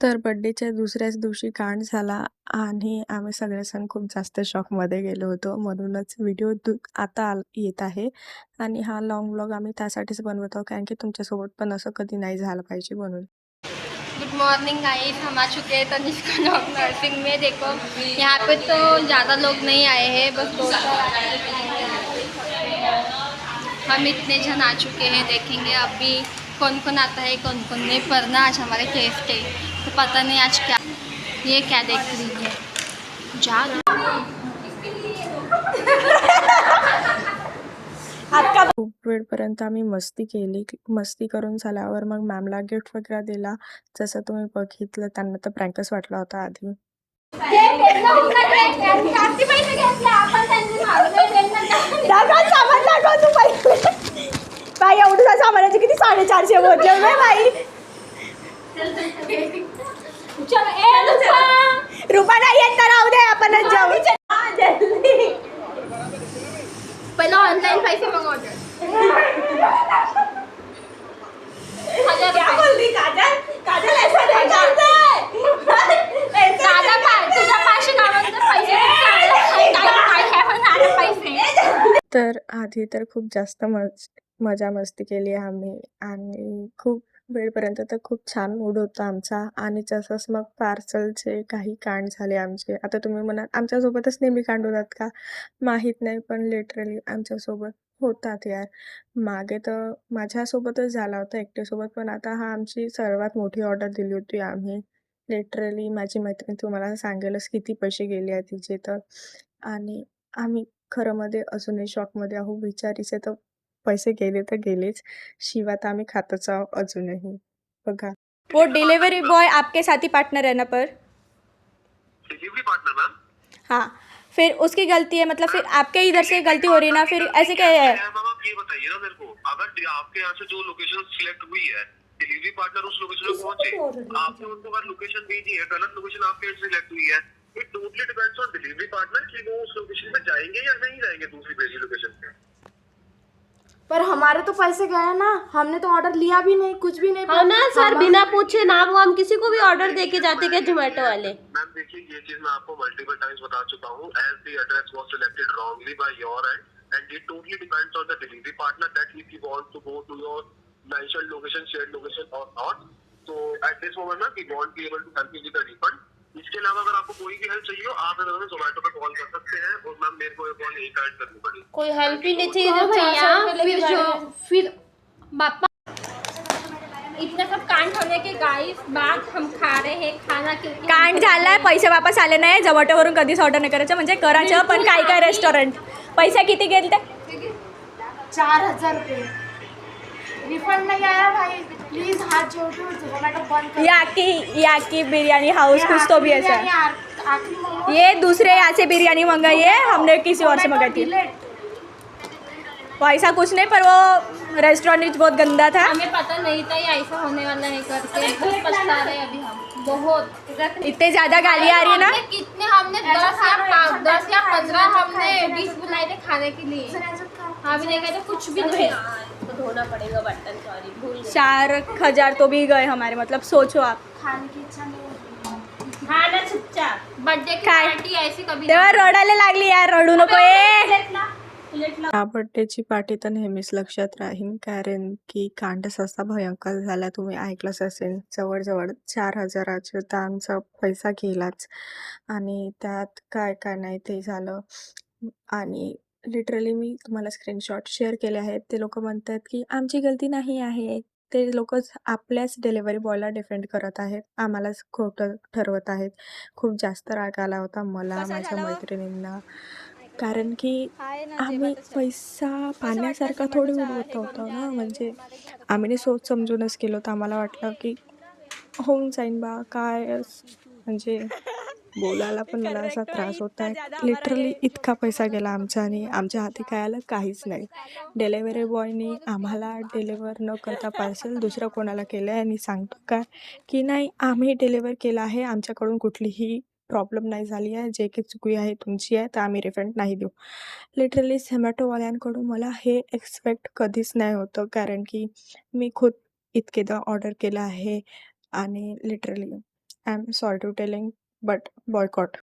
तर बर्थडेच्या दुसऱ्याच दिवशी कांड झाला आणि आम्ही सगळेजण खूप जास्त शॉकमध्ये गेलो होतो. म्हणूनच व्हिडिओ आता येत आहे आणि हा लाँग व्लॉग आम्ही त्यासाठीच बनवत आहोत, कारण की तुमच्यासोबत पण असं कधी नाही झालं पाहिजे म्हणून. गुड मॉर्निंग गाइस, हम आ चुके हैं तनिष्का डॉग नर्सिंग में। देखो यहाँ पे तो ज़्यादा लोग नहीं आए हैं, बस दो चार आए हैं। हम इतने जन आ चुके हैं, देखेंगे अभी कौन कौन आता है कौन कौन नहीं। पर ना आज हमारे गेस्ट है तो पता नहीं आज क्या। ये क्या देख रही है जा खूप वेळपर्यंत आम्ही मस्ती केली. मस्ती करून झाल्यावर मग मॅमला गिफ्ट वगैरे दिला. जसं तुम्ही बघितलं, त्यांना तर प्रँकच वाटला होता आधी. बाई एवढं सामानाचे किती 450 बोलले बाई. रुपा नाही येत तर राहू दे, आपणच जाऊ. पहिला ऑनलाइन पैसे मागवते। क्या बोल रही काजल? काजल ऐसा नहीं करते. दादा तुझ्या पाचशे गावांचे पैसे पैसे। तर आधी तर खूप जास्त मजा मस्ती केली आम्ही आणि खूप वेळपर्यंत तर खूप छान मूड होता आमचा. आणि तसंच मग पार्सलचे काही कांड झाले आमचे. आता तुम्ही म्हणाल आमच्यासोबतच नेहमी कांड होतात का? माहीत नाही, पण लिटरली आमच्यासोबत होतात यार. मागे तर माझ्यासोबतच झाला होता एकट्यासोबत, पण आता हा आमची सर्वात मोठी ऑर्डर दिली होती आम्ही. लिटरली माझी मैत्रीण तुम्हाला सांगेलच किती पैसे गेले आहेत तिचे तर. आणि आम्ही खरंमध्ये अजूनही शॉकमध्ये आहोत. बिचारीचे तर पैसे गेले तर गेलेच, शिवाय तर आम्ही खातच आहोत अजूनही. बघा, वो डिलीवरी बॉय आपके साथ ही पार्टनर है ना? पर डिलीवरी पार्टनर मैम। हाँ, फिर उसकी गलती है, मतलब फिर आपके इधर से गलती हो रही है ना? फिर ऐसे क्या है? मैम आप ये बताइए ना मेरे को, अगर आपके यहाँ से जो लोकेशन सिलेक्ट हुई है, डिलीवरी पार्टनर उस लोकेशन पे पहुंचे, आपने उनको अगर लोकेशन भेजी है, गलत लोकेशन आपके सिलेक्ट हुई है, it totally depends on delivery partner कि वो उस लोकेशन पे जाएंगे या नहीं जाएंगे दूसरी भेजी लोकेशन पे। पर हमारे तो पैसे गए ना, हमने तो ऑर्डर लिया भी नहीं, कुछ भी नहीं। हाँ ना सर, बिना पूछे ना वो हम किसी को भी ऑर्डर दे के जाते क्या जोमेटो वाले? मैम देखिए, ये चीज मैं आपको मल्टीपल टाइम्स बता चुका हूँ, as the address was selected wrongly by your and it totally depends on the delivery partner that if he want to go to your mentioned location, shared location और not. तो at this moment ना we won't be able to help you with the refund. इसके अलावा अगर आपको कोई भी help चाहिए हो, आप हमें जोमेटो पे कॉल कर सकते हैं और मैम मेरे को ये कॉल यही काइंड करनी पड़ी। कोई हेल्प ही नहीं चाहिए तो भैया फिर जो फिर बापा इतना सब कांड होने के गाइस बाद हम खा रहे हैं खाना, क्योंकि कांड झालाय, पैसे वापस आले नाही. झोमॅटोवरून कधीच ऑर्डर नाही करायचं, म्हणजे करायचं पण काय काय रेस्टॉरंट. पैसे किती गेले ते? 4000 रुपये रिफंड नहीं आया भाई, प्लीज हाथ जोड़ के जोमेटो बंद कर। याकी बिरयानी हाउस कुछ तो भी ऐसा है. आखिरी मोमो ये दूसरे यहाँ से बिरयानी मंगाई है, हमने किसी और से मंगाई थी. पैसा कुछ नहीं, पर वो रेस्टोरेंट बहुत गंदा था. हमें पता नहीं था ये ऐसा होने वाला है करके। बहुत पछता रहे अभी हम, बहुत। इतने ज़्यादा गालियाँ आ रही है ना. हमने 10 या 15 हमने डिश बुलाए थे खाने के लिए, अभी देखा तो कुछ भी नहीं। तो धोना पड़ेगा बर्तन, सॉरी भूल गई। 4000 तो भी गए हमारे. मतलब सोचो आप. खाने की इच्छा नहीं होती। हाँ ना चुपचाप। बर्थडे की काय? पार्टी ऐसी कभी तेव्हा रडायला लागली यार. रडू नको ए. या बर्थडेची पार्टी तर नेहमीच लक्षात राहील, कारण की कांडच असा भयंकर झाला. तुम्ही ऐकलंच असेल, जवळजवळ 4000चा तर आमचा पैसा गेलाच. आणि त्यात काय काय नाही ते झालं. आणि लिटरली मी तुम्हाला स्क्रीनशॉट शेअर केले आहेत. ते लोक म्हणतात की आमची गलती नाही आहे. ते लोकच आपल्याच डिलिव्हरी बॉयला डिफेंड करत आहेत, आम्हालाच खोटं ठरवत आहेत. खूप जास्त राग आला होता मला, कसं माझ्या झालं? मैत्रिणींना, कारण की आहे ना आम्ही जेवायचं. पैसा पाण्यासारखा थोडी उडवत होतो ना. म्हणजे आम्ही सोच समजूनच केलं होतं. आम्हाला वाटलं की होऊन जाईन बा, काय म्हणजे बोलायला पण मला असा त्रास होत आहे. लिटरली इतका पैसा गेला आमचा आणि आमच्या हाती काय आलं काहीच नाही. डिलेव्हरी बॉयने आम्हाला डिलिव्हर न करता पार्सल दुसरं कोणाला केलं आहे आणि सांगतो काय की नाही, आम्ही डिलिव्हर केलं आहे, आमच्याकडून कुठलीही प्रॉब्लेम नाही झाली आहे, जे काही चुकी आहे तुमची आहे तर आम्ही रिफंड नाही देऊ. लिटरली झोमॅटोवाल्यांकडून मला हे एक्सपेक्ट कधीच नाही होतं, कारण की मी खुद इतकेदा ऑर्डर केलं आहे आणि literally I am sorry to telling but boycott.